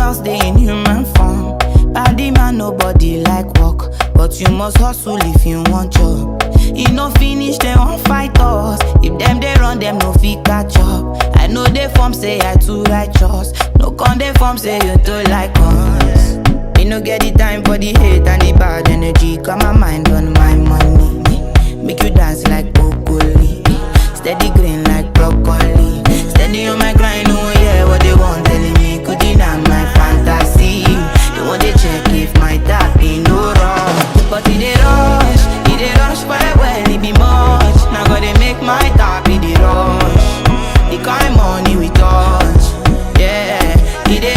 now stay in human form. Body man, nobody like work, but you must hustle if you want job. You no finish, they won't fight us. If them they run, them no fit catch up. I know they form say I too righteous. No con they form say you too like us. Me no get the time for the hate and the bad energy. Got my mind on my money. Make you dance like broccoli. Steady green like broccoli. Steady on my grind, oh yeah, what they want.